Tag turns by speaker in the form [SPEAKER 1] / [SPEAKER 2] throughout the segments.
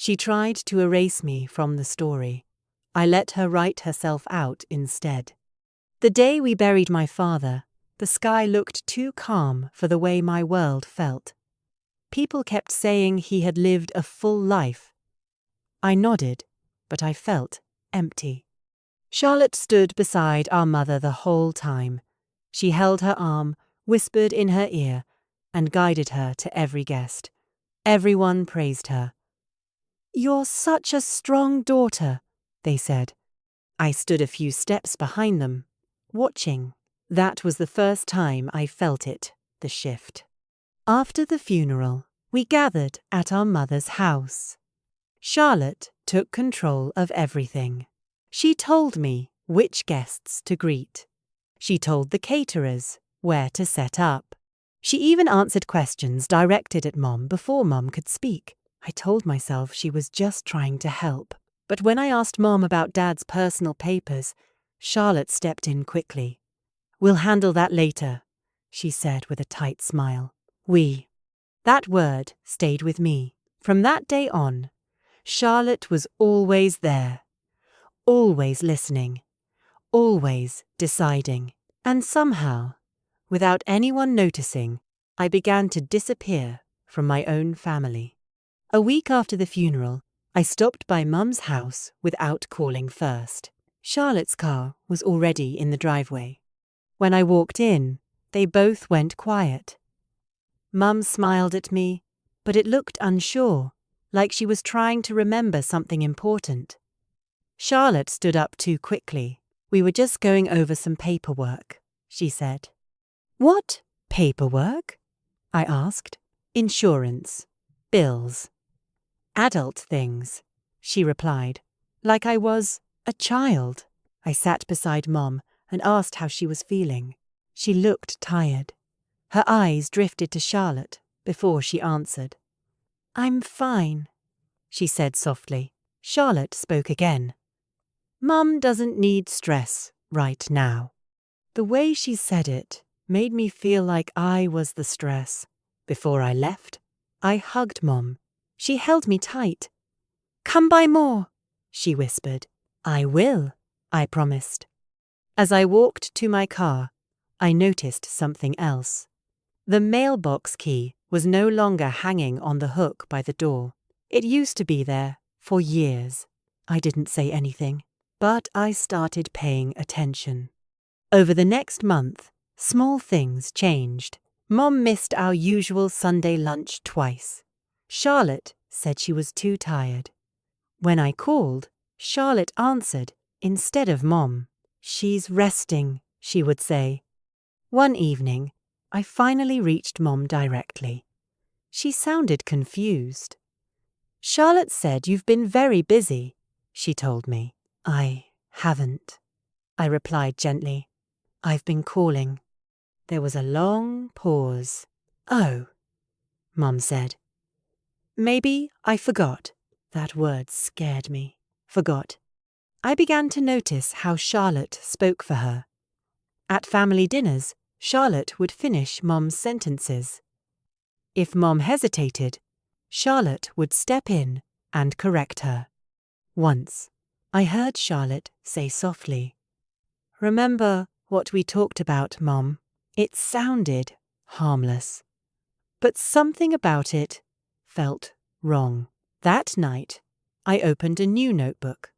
[SPEAKER 1] She tried to erase me from the story. I let her write herself out instead. The day we buried my father, the sky looked too calm for the way my world felt. People kept saying he had lived a full life. I nodded, but I felt empty. Charlotte stood beside our mother the whole time. She held her arm, whispered in her ear, and guided her to every guest. Everyone praised her. "You're such a strong daughter," they said. I stood a few steps behind them, watching. That was the first time I felt it, the shift. After the funeral, we gathered at our mother's house. Charlotte took control of everything. She told me which guests to greet. She told the caterers where to set up. She even answered questions directed at Mom before Mom could speak. I told myself she was just trying to help. But when I asked Mom about Dad's personal papers, Charlotte stepped in quickly. "We'll handle that later," she said with a tight smile. "We." That word stayed with me. From that day on, Charlotte was always there, always listening, always deciding. And somehow, without anyone noticing, I began to disappear from my own family. A week after the funeral, I stopped by Mum's house without calling first. Charlotte's car was already in the driveway. When I walked in, they both went quiet. Mum smiled at me, but it looked unsure, like she was trying to remember something important. Charlotte stood up too quickly. "We were just going over some paperwork," she said. "What paperwork?" I asked. "Insurance, bills, adult things," she replied, like I was a child. I sat beside Mom and asked how she was feeling. She looked tired. Her eyes drifted to Charlotte before she answered. "I'm fine," she said softly. Charlotte spoke again. "Mum doesn't need stress right now." The way she said it made me feel like I was the stress. Before I left, I hugged Mom. She held me tight. "Come by more," she whispered. "I will," I promised. As I walked to my car, I noticed something else. The mailbox key was no longer hanging on the hook by the door. It used to be there for years. I didn't say anything, but I started paying attention. Over the next month, small things changed. Mom missed our usual Sunday lunch twice. Charlotte said she was too tired. When I called, Charlotte answered instead of Mom. "She's resting," she would say. One evening, I finally reached Mom directly. She sounded confused. "Charlotte said you've been very busy," she told me. "I haven't," I replied gently. "I've been calling." There was a long pause. "Oh," Mum said. "Maybe I forgot." That word scared me. Forgot. I began to notice how Charlotte spoke for her. At family dinners, Charlotte would finish Mom's sentences. If Mom hesitated, Charlotte would step in and correct her. Once, I heard Charlotte say softly, "Remember what we talked about, Mom?" It sounded harmless, but something about it felt wrong. That night, I opened a new notebook.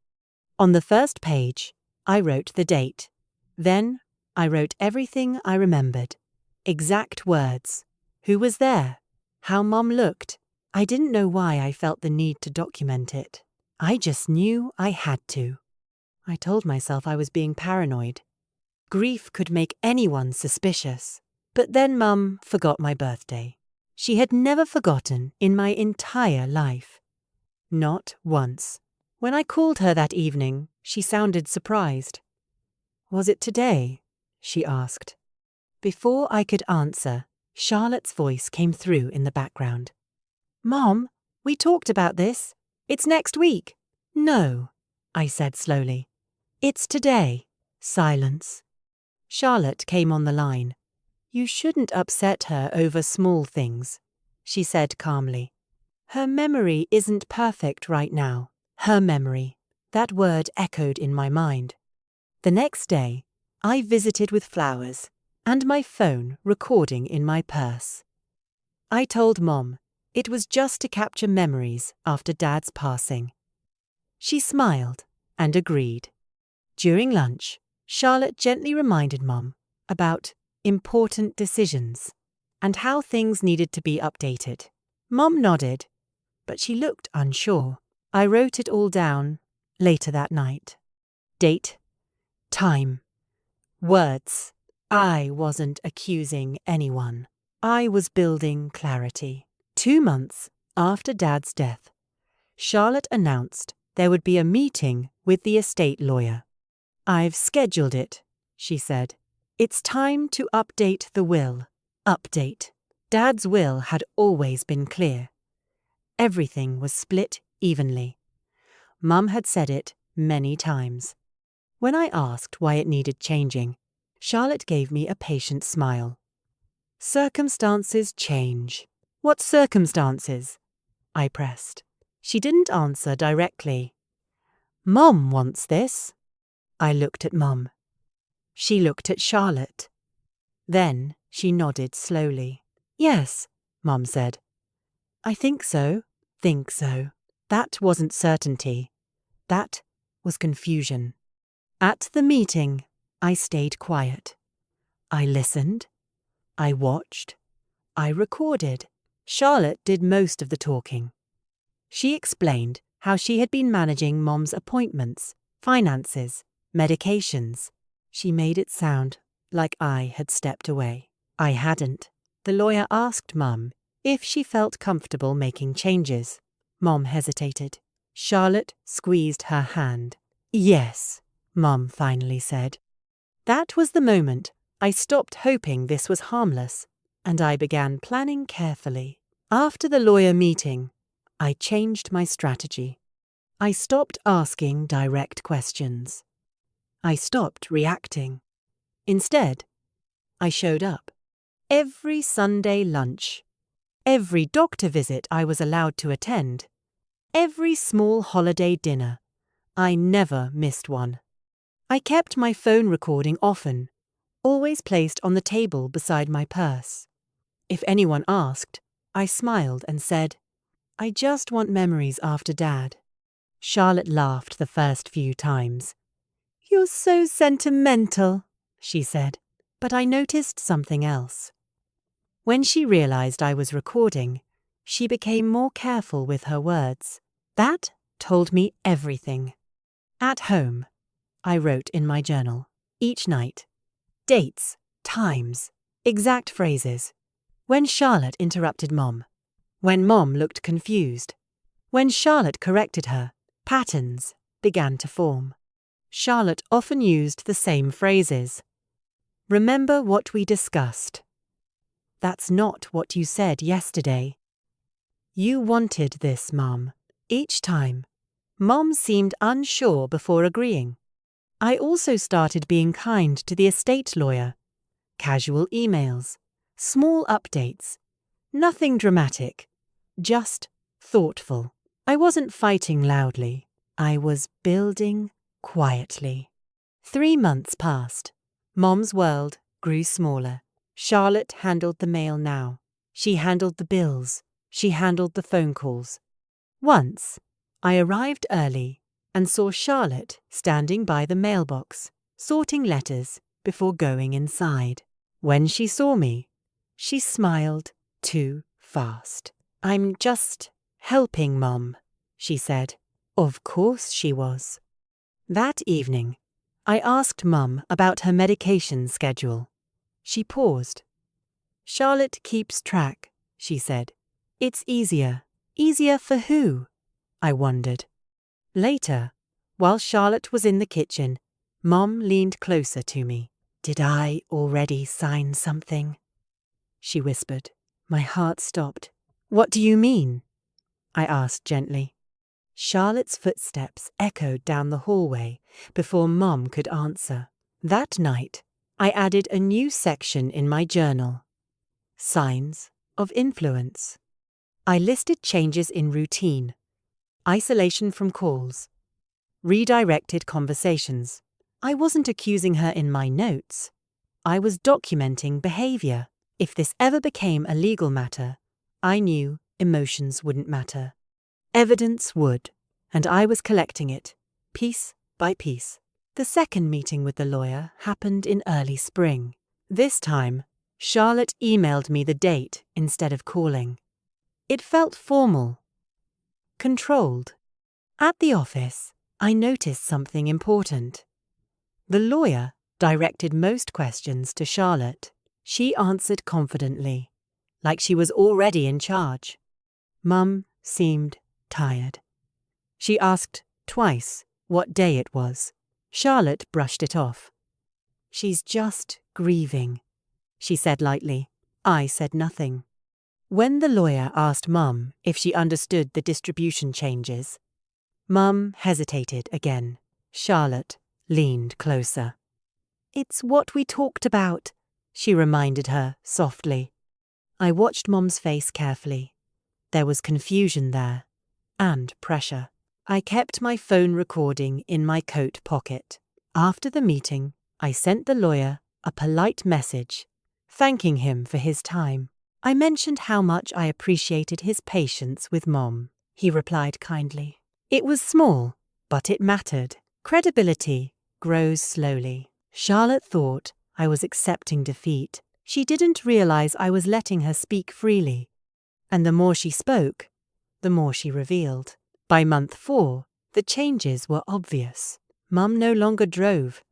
[SPEAKER 1] On the first page, I wrote the date. Then, I wrote everything I remembered. Exact words. Who was there? How Mom looked. I didn't know why I felt the need to document it. I just knew I had to. I told myself I was being paranoid. Grief could make anyone suspicious. But then Mum forgot my birthday. She had never forgotten in my entire life. Not once. When I called her that evening, she sounded surprised. "Was it today?" she asked. Before I could answer, Charlotte's voice came through in the background. "Mom, we talked about this. It's next week." "No," I said slowly. "It's today." Silence. Charlotte came on the line. "You shouldn't upset her over small things," she said calmly. Her memory isn't perfect right now. Her memory. That word echoed in my mind. The next day, I visited with flowers and my phone recording in my purse. I told Mom it was just to capture memories after Dad's passing. She smiled and agreed. During lunch, Charlotte gently reminded Mom about important decisions and how things needed to be updated. Mom nodded, but she looked unsure. I wrote it all down later that night. Date, time, words. I wasn't accusing anyone. I was building clarity. 2 months after Dad's death, Charlotte announced there would be a meeting with the estate lawyer. "I've scheduled it," she said. "It's time to update the will." Update. Dad's will had always been clear. Everything was split evenly. Mum had said it many times. When I asked why it needed changing, Charlotte gave me a patient smile. "Circumstances change." "What circumstances?" I pressed. She didn't answer directly. "Mom wants this." I looked at Mum. She looked at Charlotte. Then she nodded slowly. "Yes," Mum said. "I think so." Think so. That wasn't certainty. That was confusion. At the meeting, I stayed quiet. I listened. I watched. I recorded. Charlotte did most of the talking. She explained how she had been managing Mom's appointments, finances, medications. She made it sound like I had stepped away. I hadn't. The lawyer asked Mum if she felt comfortable making changes. Mom hesitated. Charlotte squeezed her hand. "Yes," Mum finally said. That was the moment I stopped hoping this was harmless, and I began planning carefully. After the lawyer meeting, I changed my strategy. I stopped asking direct questions. I stopped reacting. Instead, I showed up. Every Sunday lunch, every doctor visit I was allowed to attend, every small holiday dinner, I never missed one. I kept my phone recording often, always placed on the table beside my purse. If anyone asked, I smiled and said, "I just want memories after Dad." Charlotte laughed the first few times. "You're so sentimental," she said. But I noticed something else. When she realized I was recording, she became more careful with her words. That told me everything. At home, I wrote in my journal, each night, dates, times, exact phrases. When Charlotte interrupted Mom. When Mom looked confused. When Charlotte corrected her, patterns began to form. Charlotte often used the same phrases. "Remember what we discussed." "That's not what you said yesterday." "You wanted this, Mom." Each time, Mom seemed unsure before agreeing. I also started being kind to the estate lawyer. Casual emails, small updates, nothing dramatic, just thoughtful. I wasn't fighting loudly. I was building quietly. 3 months passed. Mom's world grew smaller. Charlotte handled the mail now. She handled the bills. She handled the phone calls. Once, I arrived early and saw Charlotte standing by the mailbox, sorting letters before going inside. When she saw me, she smiled too fast. "I'm just helping, Mom," she said. Of course she was. That evening, I asked Mum about her medication schedule. She paused. "Charlotte keeps track," she said. "It's easier." Easier for who? I wondered. Later, while Charlotte was in the kitchen, Mum leaned closer to me. "Did I already sign something?" she whispered. My heart stopped. "What do you mean?" I asked gently. Charlotte's footsteps echoed down the hallway before Mum could answer. That night, I added a new section in my journal. Signs of influence. I listed changes in routine, isolation from calls, redirected conversations. I wasn't accusing her in my notes. I was documenting behavior. If this ever became a legal matter, I knew emotions wouldn't matter. Evidence would, and I was collecting it, piece by piece. The second meeting with the lawyer happened in early spring. This time, Charlotte emailed me the date instead of calling. It felt formal, controlled. At the office, I noticed something important. The lawyer directed most questions to Charlotte. She answered confidently, like she was already in charge. Mum seemed tired. She asked twice what day it was. Charlotte brushed it off. "She's just grieving," she said lightly. I said nothing. When the lawyer asked Mum if she understood the distribution changes, Mum hesitated again. Charlotte leaned closer. "It's what we talked about," she reminded her softly. I watched Mum's face carefully. There was confusion there, and pressure. I kept my phone recording in my coat pocket. After the meeting, I sent the lawyer a polite message, thanking him for his time. I mentioned how much I appreciated his patience with Mom. He replied kindly. It was small, but it mattered. Credibility grows slowly. Charlotte thought I was accepting defeat. She didn't realize I was letting her speak freely. And the more she spoke, the more she revealed. By month 4, the changes were obvious. Mum no longer drove.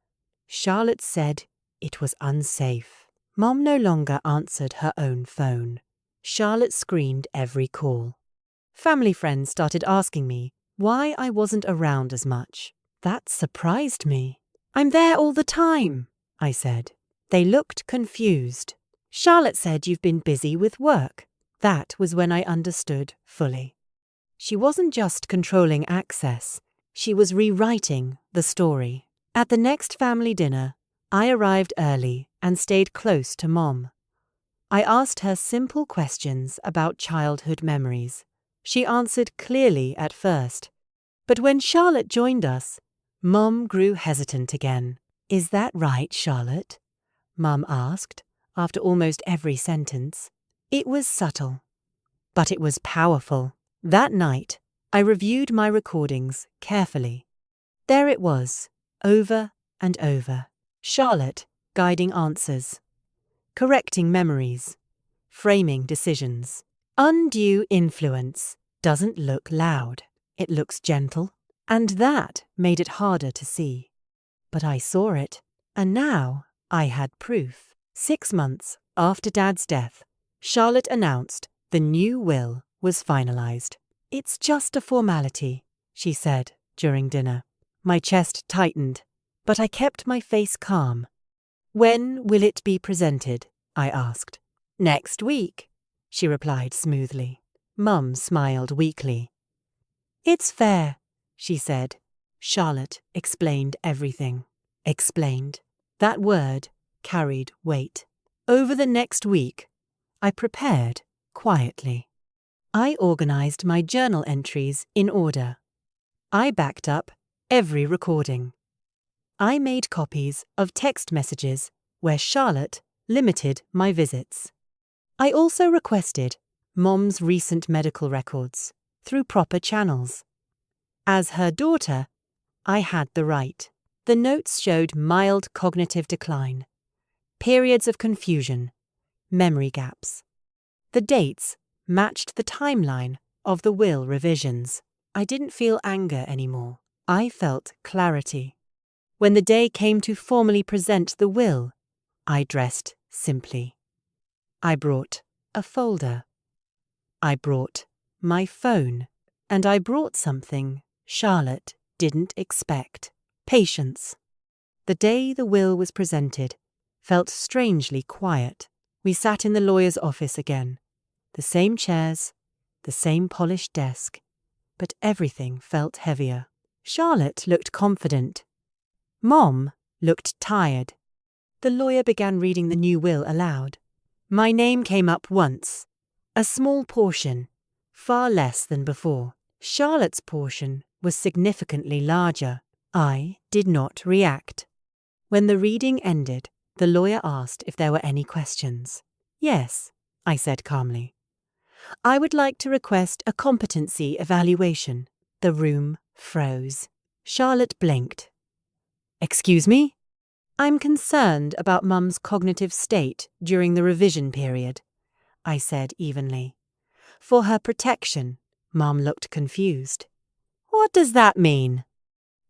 [SPEAKER 1] Charlotte said it was unsafe. Mum no longer answered her own phone. Charlotte screened every call. Family friends started asking me why I wasn't around as much. That surprised me. "I'm there all the time," I said. They looked confused. "Charlotte said you've been busy with work." That was when I understood fully. She wasn't just controlling access, she was rewriting the story. At the next family dinner, I arrived early and stayed close to Mom. I asked her simple questions about childhood memories. She answered clearly at first, but when Charlotte joined us, Mom grew hesitant again. "Is that right, Charlotte?" Mum asked, after almost every sentence. It was subtle, but it was powerful. That night, I reviewed my recordings carefully. There it was, over and over. Charlotte guiding answers, correcting memories, framing decisions. Undue influence doesn't look loud, it looks gentle, and that made it harder to see. But I saw it, and now I had proof. 6 months after Dad's death, Charlotte announced the new will was finalized. "It's just a formality," she said during dinner. My chest tightened, but I kept my face calm. "When will it be presented?" I asked. "Next week," she replied smoothly. Mum smiled weakly. "It's fair," she said. Charlotte explained everything. Explained. That word carried weight. Over the next week, I prepared quietly. I organized my journal entries in order. I backed up every recording. I made copies of text messages where Charlotte limited my visits. I also requested Mom's recent medical records through proper channels. As her daughter, I had the right. The notes showed mild cognitive decline, periods of confusion, memory gaps. The dates matched the timeline of the will revisions. I didn't feel anger anymore. I felt clarity. When the day came to formally present the will, I dressed simply. I brought a folder. I brought my phone. And I brought something Charlotte didn't expect. Patience. The day the will was presented felt strangely quiet. We sat in the lawyer's office again. The same chairs, the same polished desk, but everything felt heavier. Charlotte looked confident. Mom looked tired. The lawyer began reading the new will aloud. My name came up once, a small portion, far less than before. Charlotte's portion was significantly larger. I did not react. When the reading ended, the lawyer asked if there were any questions. Yes, I said calmly. I would like to request a competency evaluation. The room froze. Charlotte blinked. Excuse me? I'm concerned about Mum's cognitive state during the revision period, I said evenly. For her protection, Mum looked confused. What does that mean?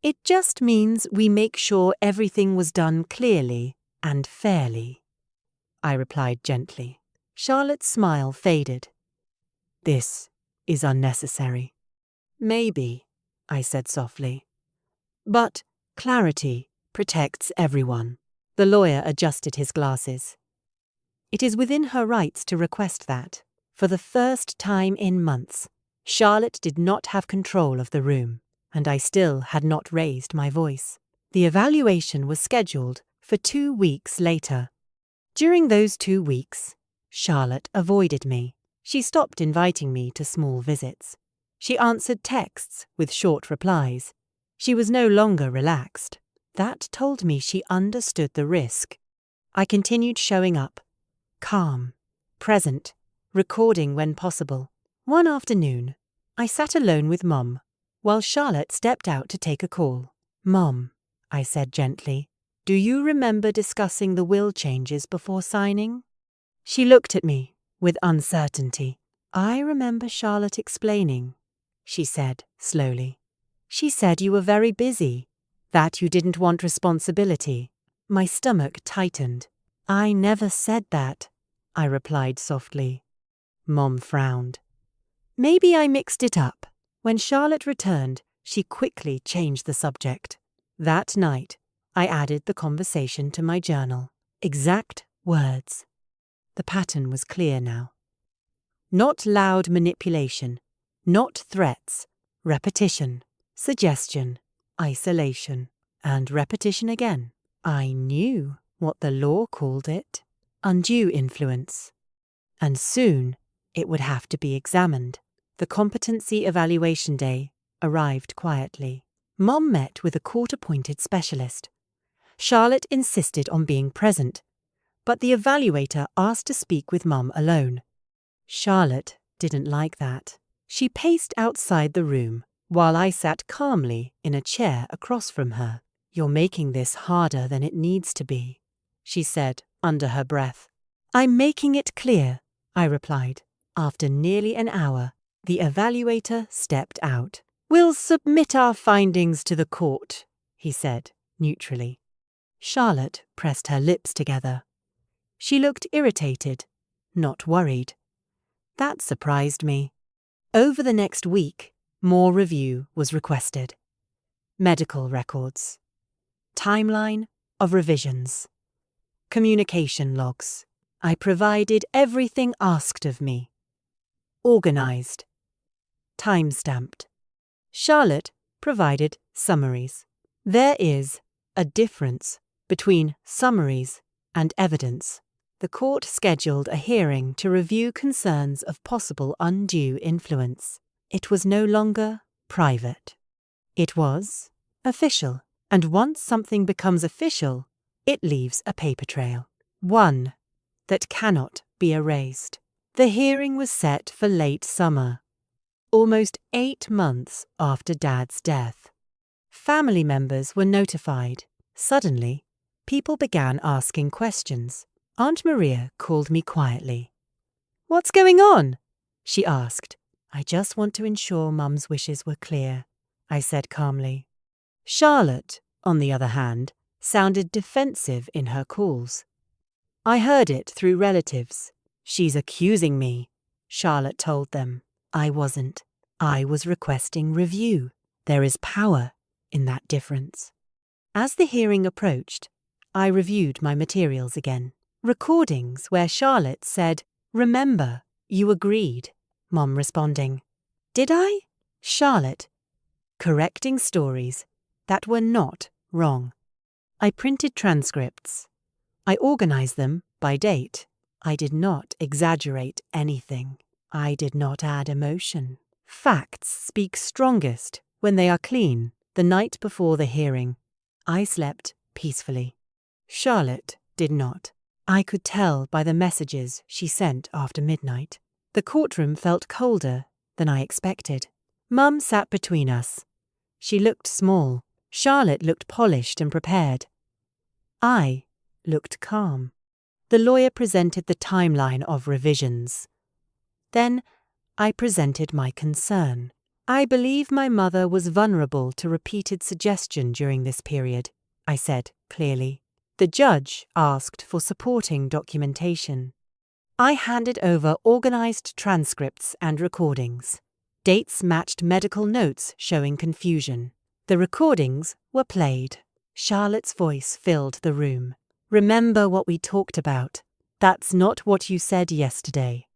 [SPEAKER 1] It just means we make sure everything was done clearly and fairly, I replied gently. Charlotte's smile faded. This is unnecessary. Maybe, I said softly. But clarity protects everyone. The lawyer adjusted his glasses. It is within her rights to request that. For the first time in months, Charlotte did not have control of the room, and I still had not raised my voice. The evaluation was scheduled for 2 weeks later. During those 2 weeks, Charlotte avoided me. She stopped inviting me to small visits. She answered texts with short replies. She was no longer relaxed. That told me she understood the risk. I continued showing up, calm, present, recording when possible. One afternoon, I sat alone with Mum, while Charlotte stepped out to take a call. Mum, I said gently, do you remember discussing the will changes before signing? She looked at me with uncertainty. I remember Charlotte explaining, she said slowly. She said you were very busy, that you didn't want responsibility. My stomach tightened. I never said that, I replied softly. Mom frowned. Maybe I mixed it up. When Charlotte returned, she quickly changed the subject. That night, I added the conversation to my journal. Exact words. The pattern was clear now. Not loud manipulation, not threats, repetition, suggestion, isolation, and repetition again. I knew what the law called it, undue influence. And soon it would have to be examined. The competency evaluation day arrived quietly. Mom met with a court-appointed specialist. Charlotte insisted on being present, but the evaluator asked to speak with Mum alone. Charlotte didn't like that. She paced outside the room while I sat calmly in a chair across from her. You're making this harder than it needs to be, she said under her breath. I'm making it clear, I replied. After nearly an hour, the evaluator stepped out. We'll submit our findings to the court, he said neutrally. Charlotte pressed her lips together. She looked irritated, not worried. That surprised me. Over the next week, more review was requested. Medical records. Timeline of revisions. Communication logs. I provided everything asked of me. Organised. Time-stamped. Charlotte provided summaries. There is a difference between summaries and evidence. The court scheduled a hearing to review concerns of possible undue influence. It was no longer private. It was official. And once something becomes official, it leaves a paper trail. One that cannot be erased. The hearing was set for late summer, almost 8 months after Dad's death. Family members were notified. Suddenly, people began asking questions. Aunt Maria called me quietly. What's going on? She asked. I just want to ensure Mum's wishes were clear, I said calmly. Charlotte, on the other hand, sounded defensive in her calls. I heard it through relatives. She's accusing me, Charlotte told them. I wasn't. I was requesting review. There is power in that difference. As the hearing approached, I reviewed my materials again. Recordings where Charlotte said, "Remember, you agreed," Mom responding, "Did I?" Charlotte, correcting stories that were not wrong. I printed transcripts. I organized them by date. I did not exaggerate anything. I did not add emotion. Facts speak strongest when they are clean. The night before the hearing, I slept peacefully. Charlotte did not. I could tell by the messages she sent after midnight. The courtroom felt colder than I expected. Mum sat between us. She looked small. Charlotte looked polished and prepared. I looked calm. The lawyer presented the timeline of revisions. Then I presented my concern. I believe my mother was vulnerable to repeated suggestion during this period, I said clearly. The judge asked for supporting documentation. I handed over organized transcripts and recordings. Dates matched medical notes showing confusion. The recordings were played. Charlotte's voice filled the room. Remember what we talked about. That's not what you said yesterday.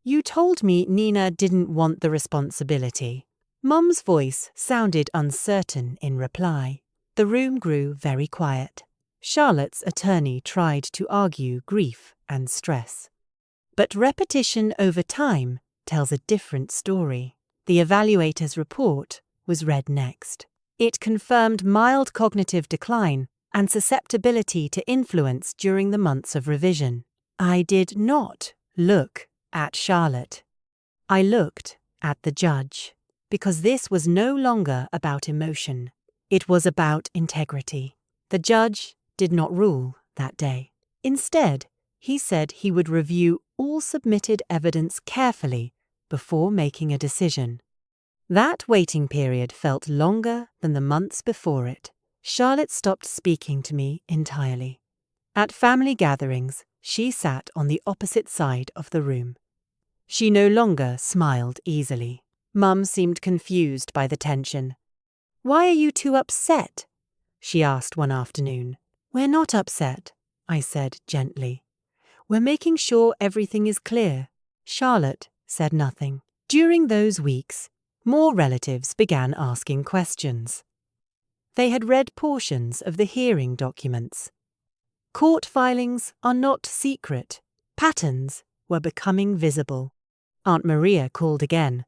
[SPEAKER 1] You told me Nina didn't want the responsibility. Mum's voice sounded uncertain in reply. The room grew very quiet. Charlotte's attorney tried to argue grief and stress. But repetition over time tells a different story. The evaluator's report was read next. It confirmed mild cognitive decline and susceptibility to influence during the months of revision. I did not look at Charlotte. I looked at the judge, because this was no longer about emotion. It was about integrity. The judge did not rule that day. Instead, he said he would review all submitted evidence carefully before making a decision. That waiting period felt longer than the months before it. Charlotte stopped speaking to me entirely. At family gatherings, she sat on the opposite side of the room. She no longer smiled easily. Mum seemed confused by the tension. "Why are you too upset?" she asked one afternoon. "We're not upset," I said gently. "We're making sure everything is clear." Charlotte said nothing. During those weeks, more relatives began asking questions. They had read portions of the hearing documents. Court filings are not secret. Patterns were becoming visible. Aunt Maria called again.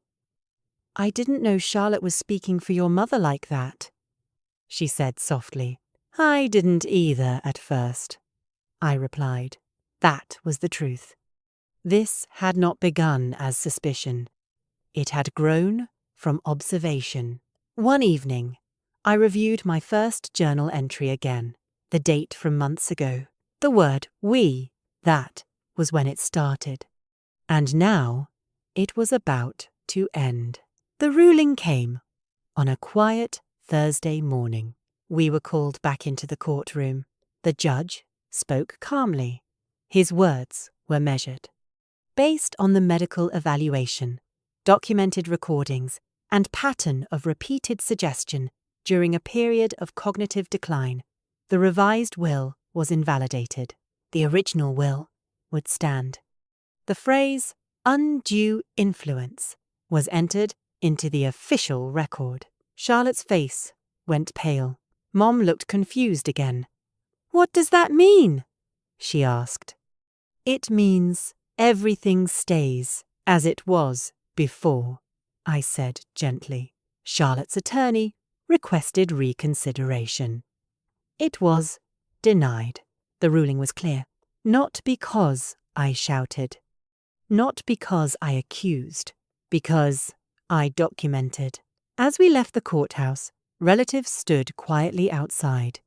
[SPEAKER 1] "I didn't know Charlotte was speaking for your mother like that," she said softly. "I didn't either at first," I replied. That was the truth. This had not begun as suspicion. It had grown from observation. One evening, I reviewed my first journal entry again, the date from months ago. The word "we," that was when it started. And now, it was about to end. The ruling came on a quiet Thursday morning. We were called back into the courtroom. The judge spoke calmly. His words were measured. Based on the medical evaluation, documented recordings, and pattern of repeated suggestion during a period of cognitive decline, the revised will was invalidated. The original will would stand. The phrase "undue influence" was entered into the official record. Charlotte's face went pale. Mom looked confused again. "What does that mean?" she asked. "It means everything stays as it was before," I said gently. Charlotte's attorney requested reconsideration. It was denied. The ruling was clear. Not because I shouted. Not because I accused. Because I documented. As we left the courthouse, relatives stood quietly outside.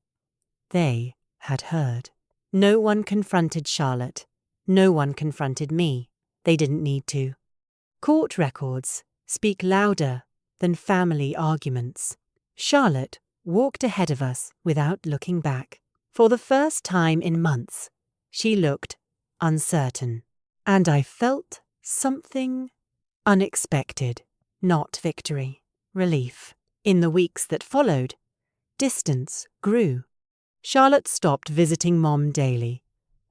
[SPEAKER 1] They had heard. No one confronted Charlotte. No one confronted me. They didn't need to. Court records speak louder than family arguments. Charlotte walked ahead of us without looking back. For the first time in months, she looked uncertain. And I felt something unexpected. Not victory, relief. In the weeks that followed, distance grew. Charlotte stopped visiting Mom daily.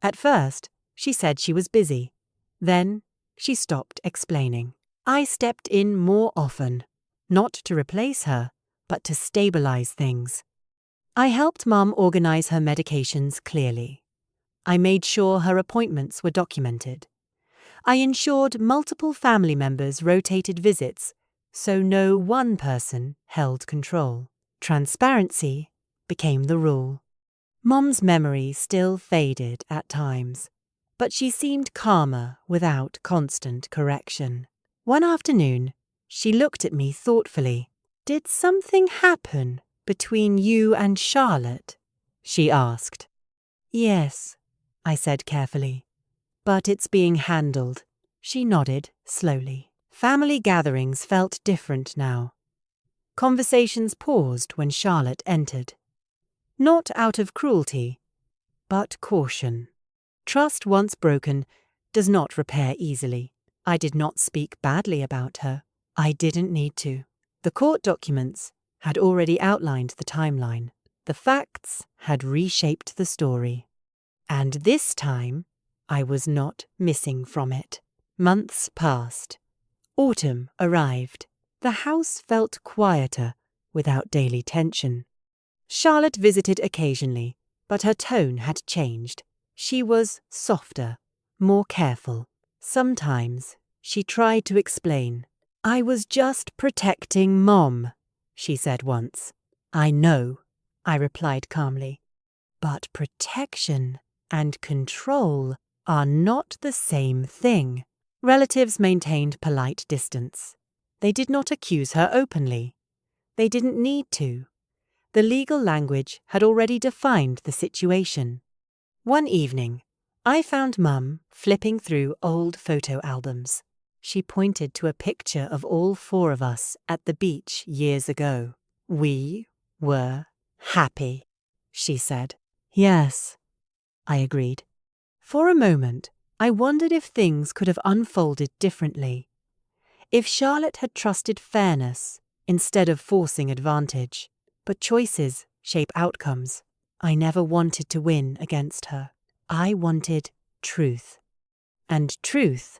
[SPEAKER 1] At first, she said she was busy. Then, she stopped explaining. I stepped in more often, not to replace her, but to stabilize things. I helped Mom organize her medications clearly. I made sure her appointments were documented. I ensured multiple family members rotated visits, so no one person held control. Transparency became the rule. Mom's memory still faded at times, but she seemed calmer without constant correction. One afternoon, she looked at me thoughtfully. "Did something happen between you and Charlotte?" she asked. "Yes," I said carefully, "but it's being handled." She nodded slowly. Family gatherings felt different now. Conversations paused when Charlotte entered. Not out of cruelty, but caution. Trust once broken does not repair easily. I did not speak badly about her. I didn't need to. The court documents had already outlined the timeline. The facts had reshaped the story. And this time, I was not missing from it. Months passed. Autumn arrived. The house felt quieter without daily tension. Charlotte visited occasionally, but her tone had changed. She was softer, more careful. Sometimes she tried to explain. "I was just protecting Mom," she said once. "I know," I replied calmly. "But protection and control are not the same thing." Relatives maintained polite distance. They did not accuse her openly. They didn't need to. The legal language had already defined the situation. One evening, I found Mum flipping through old photo albums. She pointed to a picture of all four of us at the beach years ago. "We were happy," she said. "Yes," I agreed. For a moment, I wondered if things could have unfolded differently. If Charlotte had trusted fairness instead of forcing advantage. But choices shape outcomes. I never wanted to win against her. I wanted truth. And truth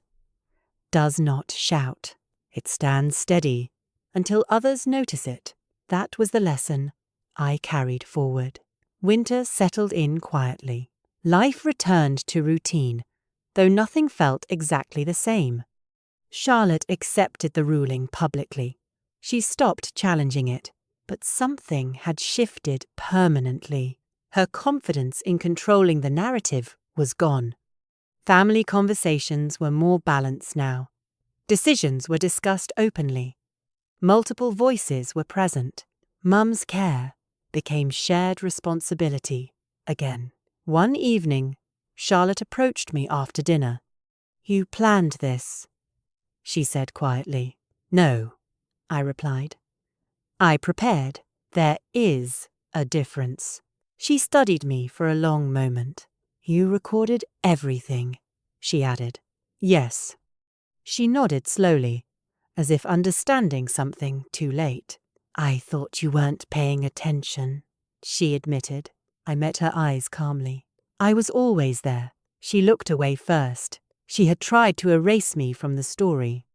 [SPEAKER 1] does not shout. It stands steady until others notice it. That was the lesson I carried forward. Winter settled in quietly. Life returned to routine, though nothing felt exactly the same. Charlotte accepted the ruling publicly. She stopped challenging it. But something had shifted permanently. Her confidence in controlling the narrative was gone. Family conversations were more balanced now. Decisions were discussed openly. Multiple voices were present. Mum's care became shared responsibility again. One evening, Charlotte approached me after dinner. "You planned this," she said quietly. "No," I replied. "I prepared. There is a difference." She studied me for a long moment. "You recorded everything," she added. "Yes." She nodded slowly, as if understanding something too late. "I thought you weren't paying attention," she admitted. I met her eyes calmly. "I was always there." She looked away first. She had tried to erase me from the story.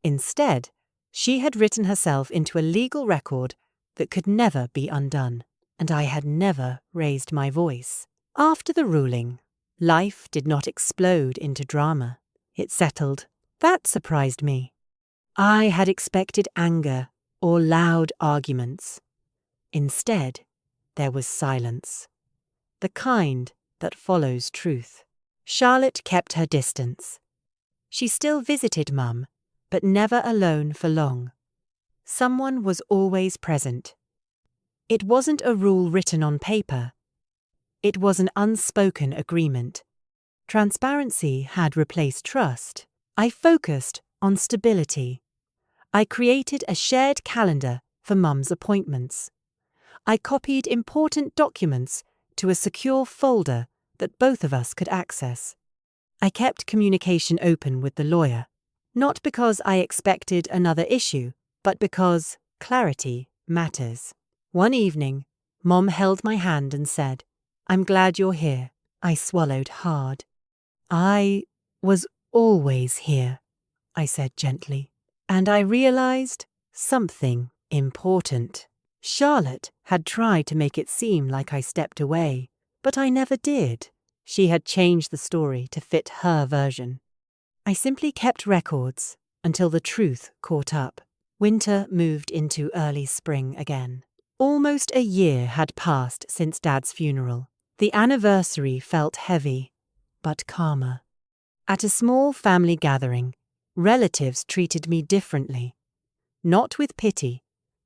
[SPEAKER 1] Instead, she had written herself into a legal record that could never be undone, and I had never raised my voice. After the ruling, life did not explode into drama. It settled. That surprised me. I had expected anger or loud arguments. Instead, there was silence. The kind that follows truth. Charlotte kept her distance. She still visited Mum, but never alone for long. Someone was always present. It wasn't a rule written on paper. It was an unspoken agreement. Transparency had replaced trust. I focused on stability. I created a shared calendar for Mum's appointments. I copied important documents to a secure folder that both of us could access. I kept communication open with the lawyer, not because I expected another issue, but because clarity matters. One evening, Mom held my hand and said, "I'm glad you're here." I swallowed hard. "I was always here," I said gently. And I realized something important. Charlotte had tried to make it seem like I stepped away, but I never did. She had changed the story to fit her version. I simply kept records until the truth caught up. Winter moved into early spring again. Almost a year had passed since Dad's funeral. The anniversary felt heavy, but calmer. At a small family gathering, relatives treated me differently. Not with pity,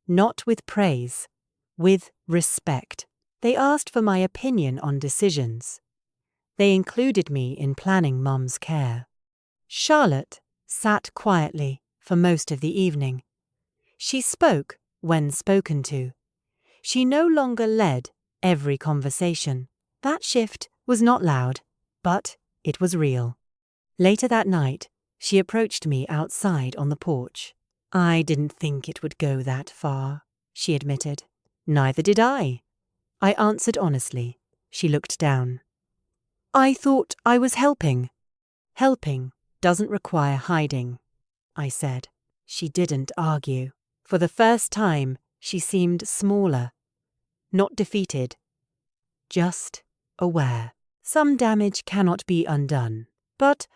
[SPEAKER 1] not with praise, with respect. They asked for my opinion on decisions. They included me in planning Mum's care. Charlotte sat quietly for most of the evening. She spoke when spoken to. She no longer led every conversation. That shift was not loud, but it was real. Later that night, she approached me outside on the porch. "I didn't think it would go that far," she admitted. "Neither did I answered honestly. She looked down. "I thought I was helping." "Helping doesn't require hiding," I said. She didn't argue. For the first time, she seemed smaller. Not defeated. Just aware. Some damage cannot be undone, but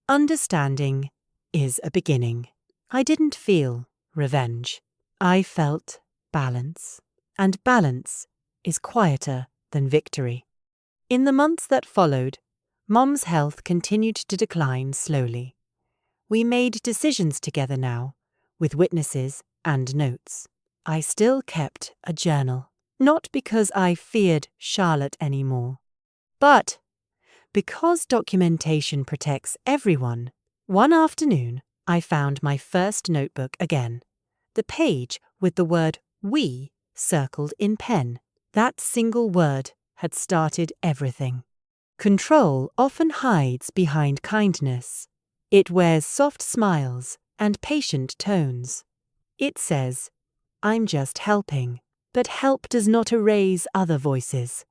[SPEAKER 1] understanding is a beginning. I didn't feel revenge. I felt balance. And balance is quieter than victory. In the months that followed, Mum's health continued to decline slowly. We made decisions together now, with witnesses and notes. I still kept a journal, not because I feared Charlotte anymore, but because documentation protects everyone. One afternoon, I found my first notebook again, the page with the word "we" circled in pen. That single word had started everything. Control often hides behind kindness. It wears soft smiles and patient tones. It says, "I'm just helping," but help does not erase other voices.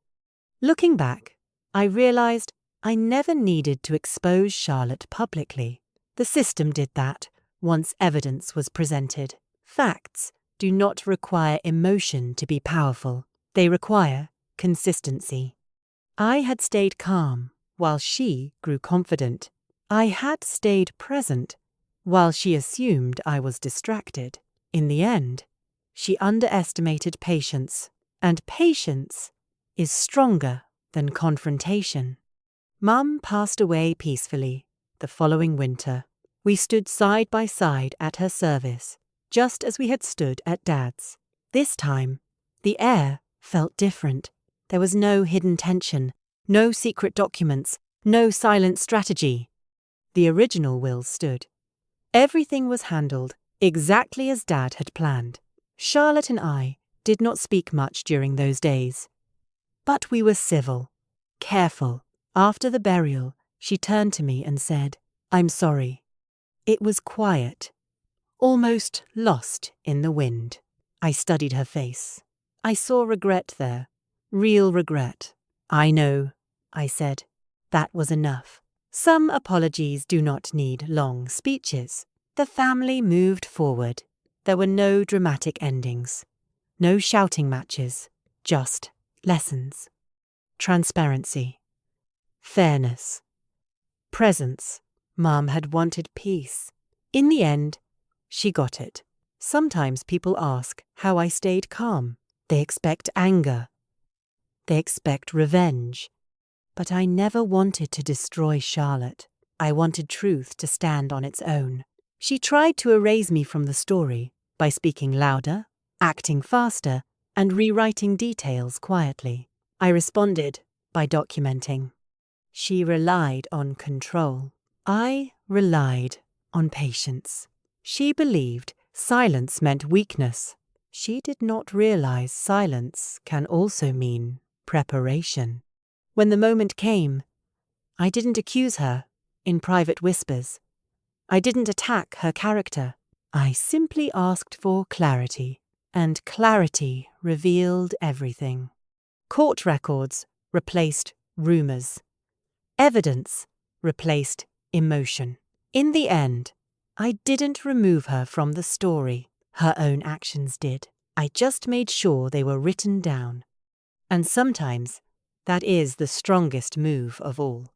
[SPEAKER 1] Looking back, I realized I never needed to expose Charlotte publicly. The system did that once evidence was presented. Facts do not require emotion to be powerful. They require consistency. I had stayed calm while she grew confident. I had stayed present while she assumed I was distracted. In the end, she underestimated patience, and patience is stronger than confrontation. Mum passed away peacefully the following winter. We stood side by side at her service, just as we had stood at Dad's. This time, the air felt different. There was no hidden tension, no secret documents, no silent strategy. The original will stood. Everything was handled exactly as Dad had planned. Charlotte and I did not speak much during those days. But we were civil, careful. After the burial, she turned to me and said, "I'm sorry." It was quiet, almost lost in the wind. I studied her face. I saw regret there, real regret. "I know," I said. That was enough. Some apologies do not need long speeches. The family moved forward. There were no dramatic endings, no shouting matches, just lessons. Transparency. Fairness. Presence. Mum had wanted peace. In the end, she got it. Sometimes people ask how I stayed calm. They expect anger. They expect revenge. But I never wanted to destroy Charlotte. I wanted truth to stand on its own. She tried to erase me from the story by speaking louder, acting faster, and rewriting details quietly. I responded by documenting. She relied on control. I relied on patience. She believed silence meant weakness. She did not realize silence can also mean preparation. When the moment came, I didn't accuse her in private whispers. I didn't attack her character. I simply asked for clarity, and clarity revealed everything. Court records replaced rumors. Evidence replaced emotion. In the end, I didn't remove her from the story. Her own actions did. I just made sure they were written down. And sometimes that is the strongest move of all.